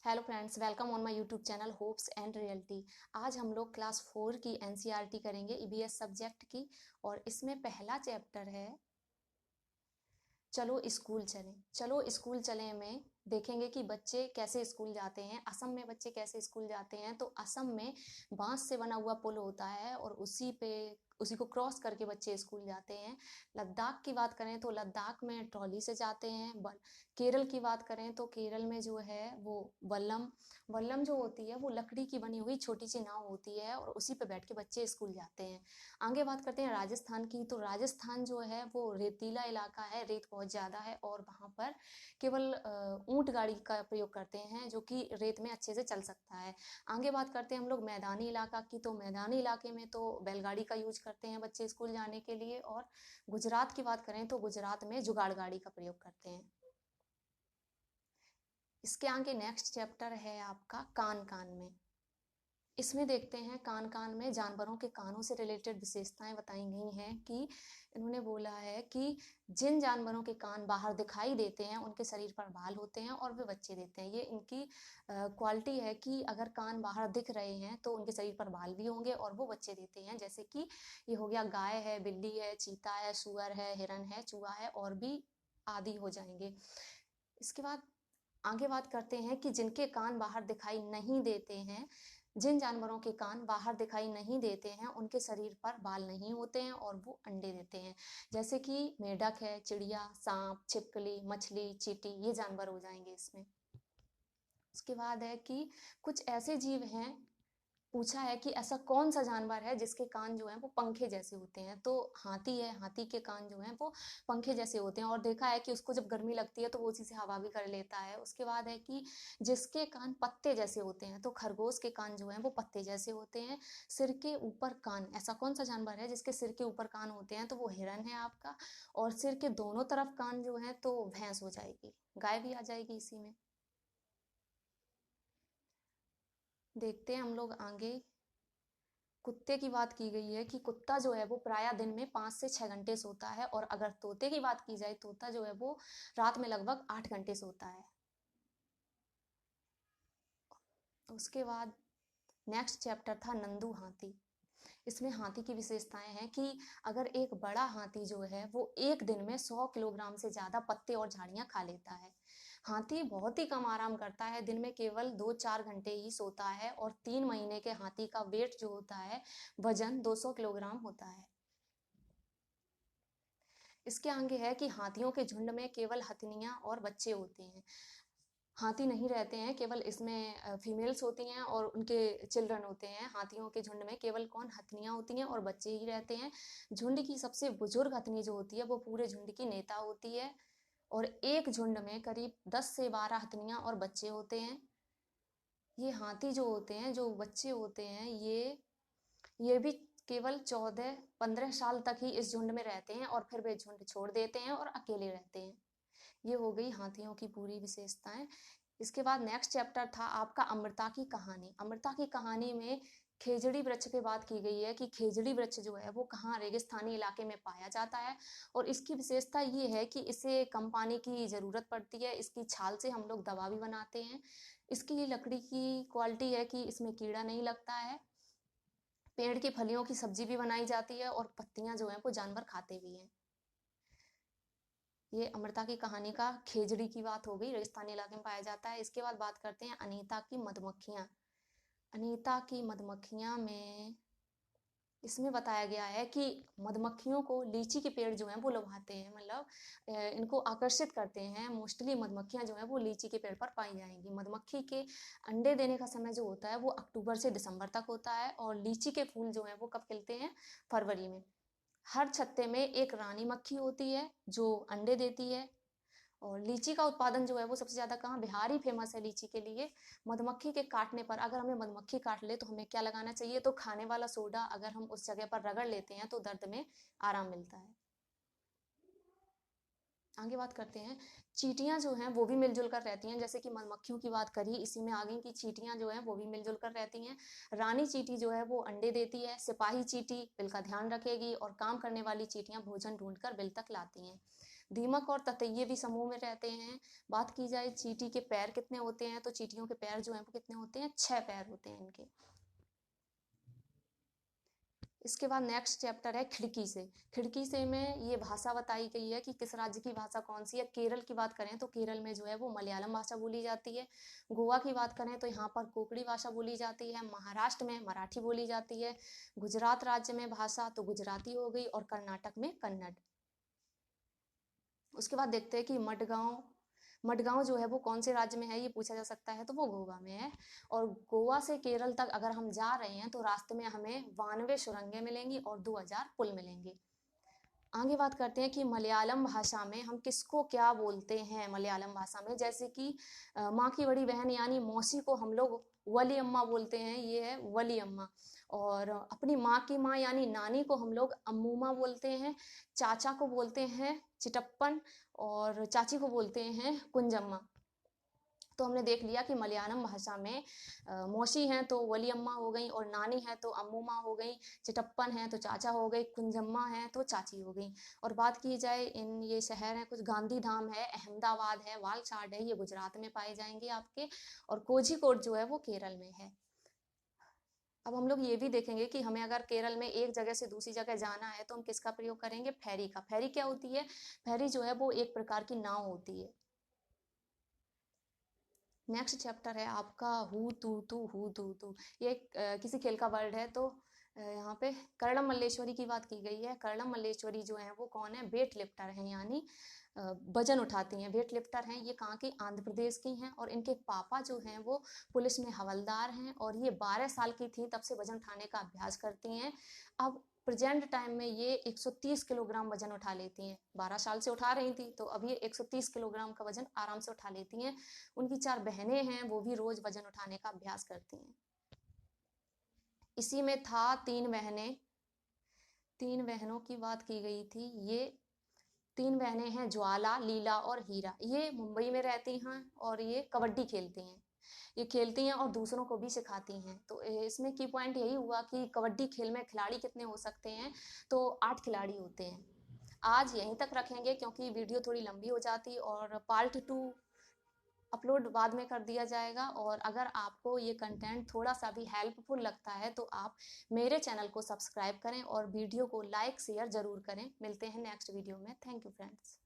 Hello friends, welcome on my YouTube channel hopes and reality. आज हम लोग class 4 की एनसीईआरटी करेंगे ईवीएस सब्जेक्ट की। और इसमें पहला चैप्टर है चलो स्कूल चलें। चलो स्कूल चलें में देखेंगे कि बच्चे कैसे स्कूल जाते हैं। असम में बच्चे कैसे स्कूल जाते हैं, तो असम में बांस से बना हुआ पुल होता है और उसी को क्रॉस करके बच्चे स्कूल जाते हैं। लद्दाख की बात करें तो लद्दाख में ट्रॉली से जाते हैं। केरल की बात करें तो केरल में जो है वो वल्लम वल्लम जो होती है वो लकड़ी की बनी हुई छोटी सी नाव होती है और उसी पे बैठ के बच्चे स्कूल जाते हैं। आगे बात करते हैं राजस्थान की, तो राजस्थान जो है वो रेतीला इलाका है, रेत बहुत ज़्यादा है और वहाँ पर केवल ऊंट गाड़ी का प्रयोग करते हैं जो कि रेत में अच्छे से चल सकता है। आगे बात करते हैं हम लोग मैदानी इलाका की, तो मैदानी इलाके में तो बैलगाड़ी का यूज करते हैं बच्चे स्कूल जाने के लिए। और गुजरात की बात करें तो गुजरात में जुगाड़ गाड़ी का प्रयोग करते हैं। इसके आगे नेक्स्ट चैप्टर है आपका कान कान में। इसमें देखते हैं कान कान में जानवरों के कानों से रिलेटेड विशेषताएं बताई गई हैं कि इन्होंने बोला है कि जिन जानवरों के कान बाहर दिखाई देते हैं उनके शरीर पर बाल होते हैं और वे बच्चे देते हैं। ये इनकी क्वालिटी है कि अगर कान बाहर दिख रहे हैं तो उनके शरीर पर बाल भी होंगे और वो बच्चे देते हैं। जैसे कि ये हो गया गाय है, बिल्ली है, चीता है, सुअर है, हिरन है, चूहा है और भी आदि हो जाएंगे। इसके बाद आगे बात करते हैं कि जिनके कान बाहर दिखाई नहीं देते हैं, जिन जानवरों के कान बाहर दिखाई नहीं देते हैं उनके शरीर पर बाल नहीं होते हैं और वो अंडे देते हैं। जैसे कि मेढक है, चिड़िया, सांप, छिपकली, मछली, चींटी, ये जानवर हो जाएंगे इसमें। उसके बाद है कि कुछ ऐसे जीव हैं, पूछा है कि ऐसा कौन सा जानवर है जिसके कान जो है वो पंखे जैसे होते हैं, तो हाथी है। हाथी के कान जो हैं वो पंखे जैसे होते हैं और देखा है कि उसको जब गर्मी लगती है तो वो उसी से हवा भी कर लेता है। उसके बाद है कि जिसके कान पत्ते जैसे होते हैं, तो खरगोश के कान जो हैं वो पत्ते जैसे होते हैं। सिर के ऊपर कान, ऐसा कौन सा जानवर है जिसके सिर के ऊपर कान होते हैं, तो वो हिरन है आपका। और सिर के दोनों तरफ कान जो है तो भैंस हो जाएगी, गाय भी आ जाएगी इसी में। देखते हैं हम लोग आगे। कुत्ते की बात की गई है कि कुत्ता जो है वो प्रायः दिन में 5 से 6 घंटे सोता है और अगर तोते की बात की जाए, तोता जो है वो रात में लगभग 8 घंटे सोता है। उसके बाद नेक्स्ट चैप्टर था नंदू हाथी। इसमें हाथी की विशेषताएं हैं कि अगर एक बड़ा हाथी जो है वो एक दिन में 100 किलोग्राम से ज्यादा पत्ते और झाड़ियां खा लेता है। हाथी बहुत ही कम आराम करता है, दिन में केवल 2-4 घंटे ही सोता है और 3 महीने के हाथी का वेट जो होता है, वजन 200 किलोग्राम होता है। इसके आगे है कि हाथियों के झुंड में केवल हथनियां और बच्चे होते हैं। हाथी नहीं रहते हैं, केवल इसमें फीमेल्स होती हैं और उनके चिल्ड्रन होते हैं। हाथियों के झुंड में केवल कौन, हथनियां होती हैं और बच्चे ही रहते हैं। झुंड की सबसे बुजुर्ग हथनी जो होती है वो पूरे झुंड की नेता होती है और एक झुंड में करीब 10 से 12 हथनियां और बच्चे होते हैं। ये हाथी जो होते हैं, जो बच्चे होते हैं, ये भी केवल 14-15 साल तक ही इस झुंड में रहते हैं और फिर वे झुंड छोड़ देते हैं और अकेले रहते हैं। ये हो गई हाथियों की पूरी विशेषताएं। इसके बाद नेक्स्ट चैप्टर था आपका अमृता की कहानी। अमृता की कहानी में खेजड़ी वृक्ष पे बात की गई है कि खेजड़ी वृक्ष जो है वो कहाँ रेगिस्तानी इलाके में पाया जाता है और इसकी विशेषता ये है कि इसे कम पानी की जरूरत पड़ती है। इसकी छाल से हम लोग दवा भी बनाते हैं। इसकी लकड़ी की क्वालिटी है कि इसमें कीड़ा नहीं लगता है। पेड़ की फलियों की सब्जी भी बनाई जाती है और पत्तियां जो है वो जानवर खाते भी हैं। ये अमृता की कहानी का खेजड़ी की बात हो गई, रेगिस्तानी इलाके में पाया जाता है। इसके बाद बात करते हैं अनीता की मधुमक्खियां। अनीता की मधुमक्खियां में इसमें बताया गया है कि मधुमक्खियों को लीची के पेड़ जो हैं वो लुभाते हैं, मतलब इनको आकर्षित करते हैं। मोस्टली मधुमक्खियां जो हैं वो लीची के पेड़ पर पाई जाएंगी। मधुमक्खी के अंडे देने का समय जो होता है वो अक्टूबर से दिसंबर तक होता है और लीची के फूल जो हैं वो कब खिलते हैं, फरवरी में। हर छत्ते में एक रानी मक्खी होती है जो अंडे देती है। और लीची का उत्पादन जो है वो सबसे ज्यादा कहाँ, बिहार ही फेमस है लीची के लिए। मधुमक्खी के काटने पर, अगर हमें मधुमक्खी काट ले तो हमें क्या लगाना चाहिए, तो खाने वाला सोडा अगर हम उस जगह पर रगड़ लेते हैं तो दर्द में आराम मिलता है। आगे बात करते हैं, चींटियां जो हैं वो भी मिलजुल कर रहती हैं। जैसे कि मधुमक्खियों की बात करी, इसी में आगे की चींटियां जो हैं वो भी मिलजुल कर रहती हैं। रानी चींटी जो है वो अंडे देती है, सिपाही चींटी बिल का ध्यान रखेगी और काम करने वाली चींटियां भोजन ढूंढकर बिल तक लाती हैं। दीमक और ततैये भी समूह में रहते हैं। बात की जाए चींटी के पैर कितने होते हैं, तो चींटियों के पैर जो हैं वो कितने होते हैं, 6 पैर होते हैं इनके। इसके बाद नेक्स्ट चैप्टर है खिड़की से। खिड़की से में ये भाषा बताई गई है कि किस राज्य की भाषा कौन सी है। केरल की बात करें तो केरल में जो है वो मलयालम भाषा बोली जाती है। गोवा की बात करें तो यहाँ पर कोंकणी भाषा बोली जाती है। महाराष्ट्र में मराठी बोली जाती है। गुजरात राज्य में भाषा तो गुजराती हो गई, और कर्नाटक में कन्नड़। उसके बाद देखते हैं कि मडगांव। मडगांव जो है वो कौन से राज्य में है, ये पूछा जा सकता है, तो वो गोवा में है। और गोवा से केरल तक अगर हम जा रहे हैं तो रास्ते में हमें 92 सुरंगें मिलेंगी और 2000 पुल मिलेंगे। आगे बात करते हैं कि मलयालम भाषा में हम किसको क्या बोलते हैं। मलयालम भाषा में जैसे कि माँ की बड़ी बहन यानी मौसी को हम लोग वली अम्मा बोलते हैं, ये है वली अम्मा। और अपनी माँ की माँ यानी नानी को हम लोग अम्मूमा बोलते हैं। चाचा को बोलते हैं चिटप्पन, और चाची को बोलते हैं कुंजम्मा। तो हमने देख लिया कि मलयालम भाषा में मौसी हैं तो वली अम्मा हो गई, और नानी है तो अम्मूमा हो गई, चिटप्पन है तो चाचा हो गई, कुंजम्मा है तो चाची हो गई। और बात की जाए इन ये शहर हैं कुछ, गांधी धाम है, अहमदाबाद है, वालसाड है, ये गुजरात में पाए जाएंगे आपके, और कोझिकोड जो है वो केरल में है। अब हम लोग ये भी देखेंगे कि हमें अगर केरल में एक जगह से दूसरी जगह जाना है तो हम किसका प्रयोग करेंगे, फेरी का। फेरी क्या होती है, फेरी जो है वो एक प्रकार की नाव होती है। नेक्स्ट चैप्टर है आपका हु तू तू। ये किसी खेल का वर्ड है। तो यहाँ पे कर्णम मल्लेश्वरी की बात की गई है। कर्णम मल्लेश्वरी जो है वो कौन है, वेट लिफ्टर हैं, यानी वजन उठाती हैं, वेट लिफ्टर हैं। ये कहाँ की, आंध्र प्रदेश की हैं, और इनके पापा जो हैं वो पुलिस में हवलदार हैं, और ये 12 साल की थी तब से वजन उठाने का अभ्यास करती हैं। अब प्रेजेंट टाइम में ये 130 किलोग्राम वजन उठा लेती हैं। 12 साल से उठा रही थी तो अब ये 130 किलोग्राम का वजन आराम से उठा लेती हैं। उनकी 4 बहनें हैं, वो भी रोज वजन उठाने का अभ्यास करती हैं। इसी में था 3 बहनें, 3 बहनों की बात की गई थी। ये 3 बहनें हैं, ज्वाला, लीला और हीरा। ये मुंबई में रहती हैं और ये कबड्डी खेलती हैं। ये खेलती हैं और दूसरों को भी सिखाती हैं। तो इसमें की पॉइंट यही हुआ कि कबड्डी खेल में खिलाड़ी कितने हो सकते हैं, तो 8 खिलाड़ी होते हैं। आज यहीं तक रखेंगे क्योंकि वीडियो थोड़ी लंबी हो जाती, और पार्ट 2 अपलोड बाद में कर दिया जाएगा। और अगर आपको ये कंटेंट थोड़ा सा भी हेल्पफुल लगता है तो आप मेरे चैनल को सब्सक्राइब करें और वीडियो को लाइक शेयर ज़रूर करें। मिलते हैं नेक्स्ट वीडियो में। Thank you friends.